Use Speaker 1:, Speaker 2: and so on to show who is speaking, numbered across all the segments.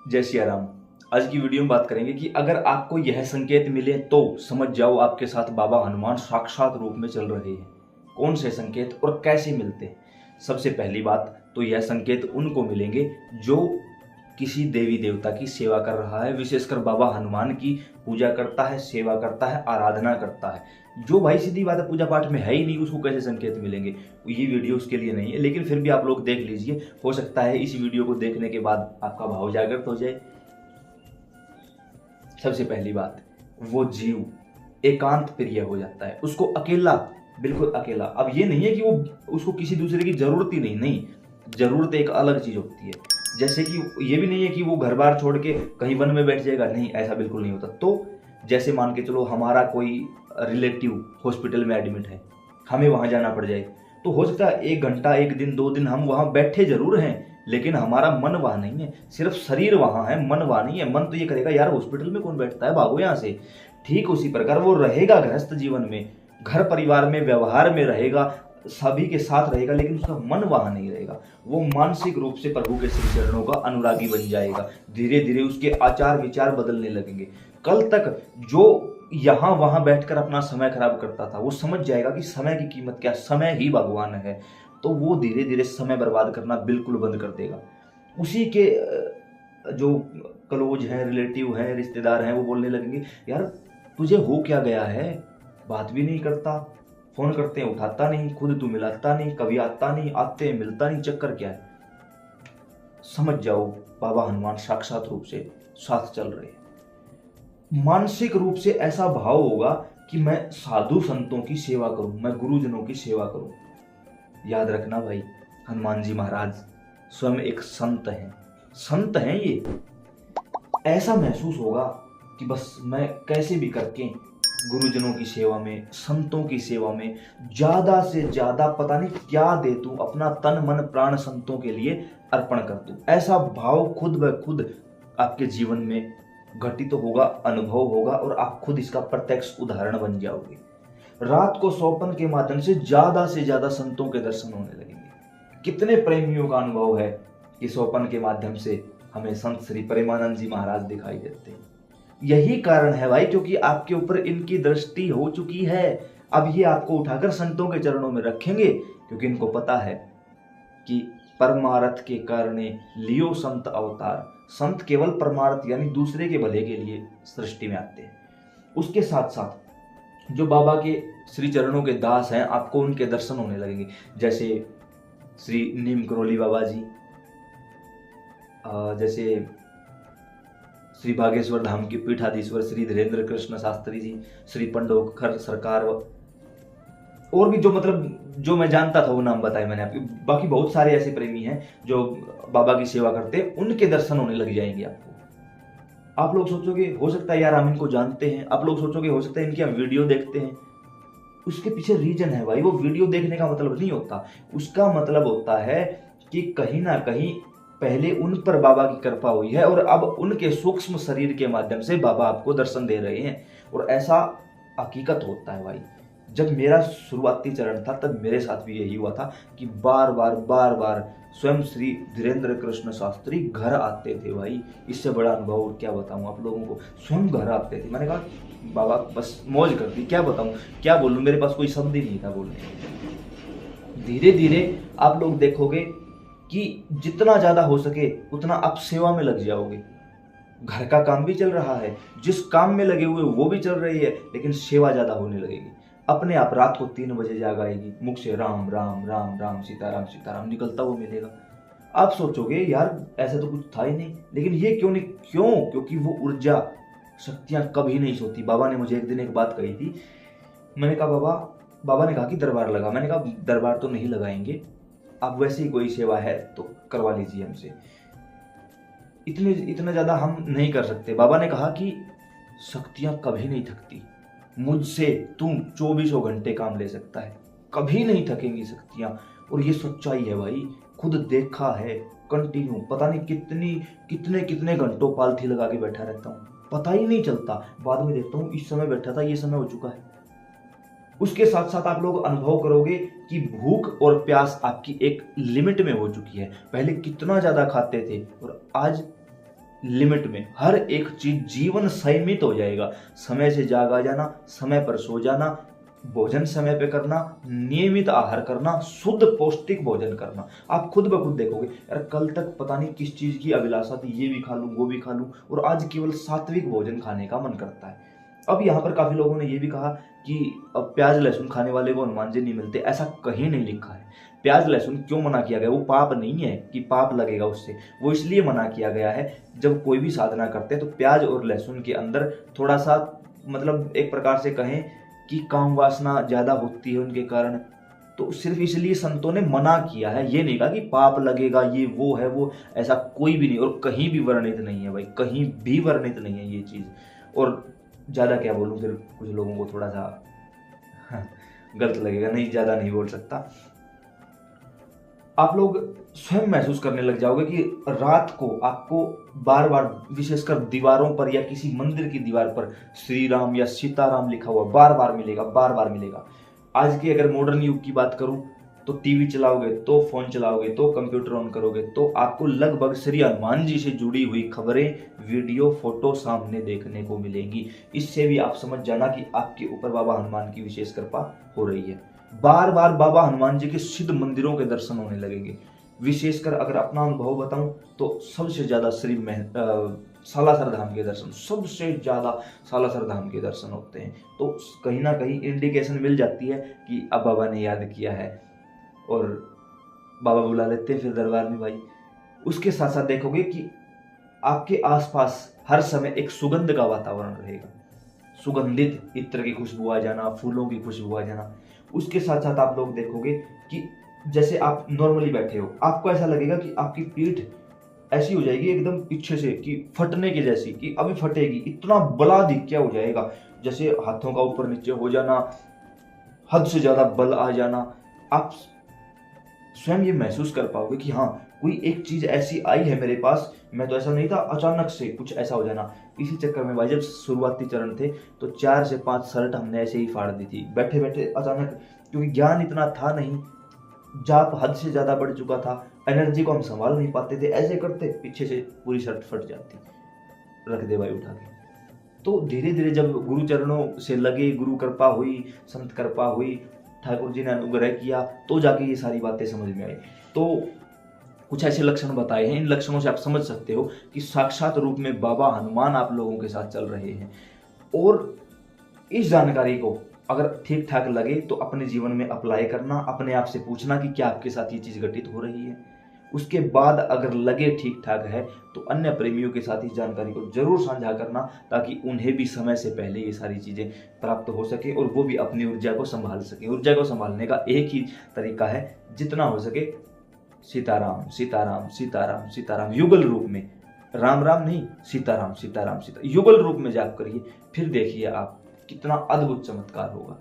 Speaker 1: जय सिया राम। आज की वीडियो में बात करेंगे कि अगर आपको यह संकेत मिले तो समझ जाओ आपके साथ बाबा हनुमान साक्षात रूप में चल रहे हैं। कौन से संकेत और कैसे मिलते हैं? सबसे पहली बात तो यह संकेत उनको मिलेंगे जो किसी देवी देवता की सेवा कर रहा है, विशेषकर बाबा हनुमान की पूजा करता है, सेवा करता है, आराधना करता है। जो भाई सीधी बात है पूजा पाठ में है ही नहीं, उसको कैसे संकेत मिलेंगे? ये वीडियो उसके लिए नहीं है, लेकिन फिर भी आप लोग देख लीजिए, हो सकता है इस वीडियो को देखने के बाद आपका भाव जागृत हो जाए। सबसे पहली बात, वो जीव एकांत प्रिय हो जाता है, उसको अकेला, बिल्कुल अकेला। अब ये नहीं है कि वो उसको किसी दूसरे की जरूरत ही नहीं, जरूरत एक अलग चीज होती है। जैसे कि ये भी नहीं है कि वो घर बार छोड़ के कहीं वन में बैठ जाएगा, नहीं, ऐसा बिल्कुल नहीं होता। तो जैसे मान के चलो हमारा कोई रिलेटिव हॉस्पिटल में एडमिट है, हमें वहां जाना पड़ जाए, तो हो सकता है 1 घंटा, 1 दिन, 2 दिन हम वहां बैठे जरूर हैं, लेकिन हमारा मन वहां नहीं है। सिर्फ शरीर वहां है, मन वहां नहीं है। मन तो ये करेगा यार हॉस्पिटल में कौन बैठता है, भागो यहाँ से। ठीक उसी प्रकार वो रहेगा गृहस्थ जीवन में, घर परिवार में, व्यवहार में रहेगा, सभी के साथ रहेगा, लेकिन उसका मन वहां नहीं रहेगा। वो मानसिक रूप से प्रभु के श्री चरणों का अनुरागी बन जाएगा। धीरे धीरे उसके आचार विचार बदलने लगेंगे। कल तक जो यहां वहां बैठकर अपना समय खराब करता था, वो समझ जाएगा कि समय की कीमत क्या, समय ही भगवान है। तो वो धीरे धीरे समय बर्बाद करना बिल्कुल बंद कर देगा। उसी के जो क्लोज हैं, रिलेटिव हैं, रिश्तेदार हैं, वो बोलने लगेंगे यार तुझे हो क्या गया है, बात भी नहीं करता, फोन करते हैं उठाता नहीं, खुद तू मिलाता नहीं, कभी आता नहीं, आते हैं मिलता नहीं, चक्कर क्या है? समझ जाओ बाबा हनुमान साक्षात रूप से साथ चल रहे हैं। मानसिक रूप से ऐसा भाव होगा कि मैं साधु संतों की सेवा करूं, मैं गुरुजनों की सेवा करूं। याद रखना भाई, हनुमान जी महाराज स्वयं एक संत हैं, संत हैं ये। ऐसा महसूस होगा कि बस मैं कैसे भी करके गुरुजनों की सेवा में, संतों की सेवा में ज्यादा से ज्यादा पता नहीं क्या दे दूं, अपना तन मन प्राण संतों के लिए अर्पण कर दूं। ऐसा भाव खुद ब खुद आपके जीवन में घटित तो होगा, अनुभव होगा, और आप खुद इसका प्रत्यक्ष उदाहरण बन जाओगे। रात को स्वप्न के माध्यम से ज्यादा संतों के दर्शन होने लगेंगे। कितने प्रेमियों का अनुभव है कि स्वप्न के माध्यम से हमें संत श्री प्रेमानंद जी महाराज दिखाई देते हैं। यही कारण है भाई, क्योंकि आपके ऊपर इनकी दृष्टि हो चुकी है। अब ये आपको उठाकर संतों के चरणों में रखेंगे, क्योंकि इनको पता है कि परमार्थ के कारणे लियो संत अवतार। संत केवल परमार्थ यानी दूसरे के भले के लिए सृष्टि में आते हैं। उसके साथ साथ जो बाबा के श्री चरणों के दास हैं, आपको उनके दर्शन होने लगेंगे। जैसे श्री नीम करोली बाबा जी, जैसे श्री बागेश्वर धाम के पीठाधीश्वर श्री धीरेन्द्र कृष्ण शास्त्री जी, श्री पंडोखर सरकार, और भी जो मतलब जो मैं जानता था वो नाम बताए मैंने आपको। बाकी बहुत सारे ऐसे प्रेमी हैं जो बाबा की सेवा करते हैं, उनके दर्शन होने लग जाएंगे आपको। आप लोग सोचोगे हो सकता है यार हम इनको जानते हैं, आप लोग सोचोगे हो सकता है इनकी हम वीडियो देखते हैं। उसके पीछे रीजन है भाई। वो वीडियो देखने का मतलब नहीं होता, उसका मतलब होता है कि कहीं ना कहीं पहले उन पर बाबा की कृपा हुई है, और अब उनके सूक्ष्म शरीर के माध्यम से बाबा आपको दर्शन दे रहे हैं। और ऐसा हकीकत होता है भाई। जब मेरा शुरुआती चरण था तब मेरे साथ भी यही हुआ था कि बार बार स्वयं श्री धीरेन्द्र कृष्ण शास्त्री घर आते थे भाई। इससे बड़ा अनुभव और क्या बताऊं आप लोगों को, स्वयं घर आते थे। मैंने कहा बाबा बस मौज कर दी, क्या बताऊं, क्या बोलूं, मेरे पास कोई शब्द ही नहीं था बोलने। धीरे धीरे आप लोग देखोगे कि जितना ज्यादा हो सके उतना आप सेवा में लग जाओगे। घर का काम भी चल रहा है, जिस काम में लगे हुए वो भी चल रही है, लेकिन सेवा ज्यादा होने लगेगी। अपने आप रात को 3 बजे जाग आएगी, मुख से राम राम राम राम सीताराम सीताराम निकलता हुआ मिलेगा। आप सोचोगे यार ऐसा तो कुछ था ही नहीं, लेकिन ये क्यों नहीं, क्यों? क्योंकि वो ऊर्जा शक्तियां कभी नहीं सोती। बाबा ने मुझे एक दिन एक बात कही थी। मैंने कहा बाबा ने कहा कि दरबार लगा। मैंने कहा दरबार तो नहीं लगाएंगे, अब वैसे ही कोई सेवा है तो करवा लीजिए हमसे, इतना ज्यादा हम नहीं कर सकते। बाबा ने कहा कि शक्तियां कभी नहीं थकती, मुझसे तुम 24 घंटे काम ले सकता है, कभी नहीं थकेंगी शक्तियां। और ये सच्चाई है भाई, खुद देखा है कंटिन्यू। पता नहीं कितने घंटों पालथी लगा के बैठा रहता हूँ, पता ही नहीं चलता। बाद में देखता हूँ इस समय बैठा था, ये समय हो चुका है। उसके साथ साथ आप लोग अनुभव करोगे कि भूख और प्यास आपकी एक लिमिट में हो चुकी है। पहले कितना ज्यादा खाते थे और आज लिमिट में, हर एक चीज जीवन संयमित हो जाएगा। समय से जागा जाना, समय पर सो जाना, भोजन समय पे करना, नियमित आहार करना, शुद्ध पौष्टिक भोजन करना। आप खुद ब खुद देखोगे यार, कल तक पता नहीं किस चीज की अभिलाषा थी, ये भी खा लूं वो भी खा लूं, और आज केवल सात्विक भोजन खाने का मन करता है। अब यहाँ पर काफी लोगों ने ये भी कहा कि अब प्याज लहसुन खाने वाले को हनुमान जी नहीं मिलते। ऐसा कहीं नहीं लिखा है। प्याज लहसुन क्यों मना किया गया? वो पाप नहीं है कि पाप लगेगा उससे, वो इसलिए मना किया गया है, जब कोई भी साधना करते हैं तो प्याज और लहसुन के अंदर थोड़ा सा, मतलब एक प्रकार से कहें कि काम वासना ज्यादा होती है उनके कारण, तो सिर्फ इसलिए संतों ने मना किया है। ये नहीं कहा कि पाप लगेगा, ये वो है वो, ऐसा कोई भी नहीं, और कहीं भी वर्णित नहीं है भाई, कहीं भी वर्णित नहीं है ये चीज। और ज्यादा क्या बोलूं, फिर कुछ लोगों को थोड़ा सा गलत लगेगा, नहीं ज्यादा नहीं बोल सकता। आप लोग स्वयं महसूस करने लग जाओगे कि रात को आपको बार बार, विशेषकर दीवारों पर या किसी मंदिर की दीवार पर श्री राम या सीताराम लिखा हुआ बार बार मिलेगा, बार बार मिलेगा। आज के अगर मॉडर्न युग की बात करूं तो टीवी चलाओगे, तो फोन चलाओगे, तो कंप्यूटर ऑन करोगे, तो आपको लगभग श्री हनुमान जी से जुड़ी हुई खबरें, वीडियो, फोटो सामने देखने को मिलेंगी। इससे भी आप समझ जाना कि आपके ऊपर बाबा हनुमान की विशेष कृपा हो रही है। बार बार बाबा हनुमान जी के सिद्ध मंदिरों के दर्शन होने लगेंगे। विशेषकर अगर अपना अनुभव बताऊं तो सबसे ज्यादा सालासर धाम के दर्शन, सबसे ज्यादा सालासर धाम के दर्शन होते हैं। तो कहीं ना कहीं इंडिकेशन मिल जाती है कि अब बाबा ने याद किया है, और बाबा बुला लेते हैं फिर दरबार में भाई। उसके साथ साथ देखोगे कि आपके आसपास हर समय एक सुगंध का वातावरण रहेगा, सुगंधित इत्र की खुशबू आ जाना, फूलों की खुशबू आ जाना। उसके साथ साथ आप लोग देखोगे कि जैसे आप नॉर्मली बैठे हो, आपको ऐसा लगेगा कि आपकी पीठ ऐसी हो जाएगी एकदम पीछे से कि फटने की जैसी, कि अभी फटेगी, इतना बला क्या हो जाएगा, जैसे हाथों का ऊपर नीचे हो जाना, हद से ज्यादा बल आ जाना। आप स्वयं ये महसूस कर पाओगे कि हाँ, कोई एक चीज ऐसी आई है मेरे पास, मैं तो ऐसा नहीं था, अचानक से कुछ ऐसा हो जाना। इसी चक्कर में भाई जब शुरुआती चरण थे तो 4 से 5 शर्ट हमने ऐसे ही फाड़ दी थी बैठे बैठे अचानक, क्योंकि ज्ञान इतना था नहीं, जाप हद से ज्यादा बढ़ चुका था, एनर्जी को हम संभाल नहीं पाते थे, ऐसे करते पीछे से पूरी शर्ट फट जाती, रख दे भाई उठा के। तो धीरे धीरे जब गुरु चरणों से लगे, गुरु कृपा हुई, संत कृपा हुई, ठाकुर जी ने अनुग्रह किया, तो जाके ये सारी बातें समझ में आई। तो कुछ ऐसे लक्षण बताए हैं, इन लक्षणों से आप समझ सकते हो कि साक्षात रूप में बाबा हनुमान आप लोगों के साथ चल रहे हैं। और इस जानकारी को अगर ठीक ठाक लगे तो अपने जीवन में अप्लाई करना, अपने आप से पूछना कि क्या आपके साथ ये चीज घटित हो रही है। उसके बाद अगर लगे ठीक ठाक है तो अन्य प्रेमियों के साथ इस जानकारी को जरूर साझा करना, ताकि उन्हें भी समय से पहले ये सारी चीजें प्राप्त हो सके और वो भी अपनी ऊर्जा को संभाल सके। ऊर्जा को संभालने का एक ही तरीका है, जितना हो सके सीताराम सीताराम सीताराम सीताराम युगल रूप में, राम राम नहीं, सीताराम सीताराम सीता युगल रूप में जाप करिए, फिर देखिए आप कितना अद्भुत चमत्कार होगा।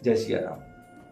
Speaker 1: जय सिया राम।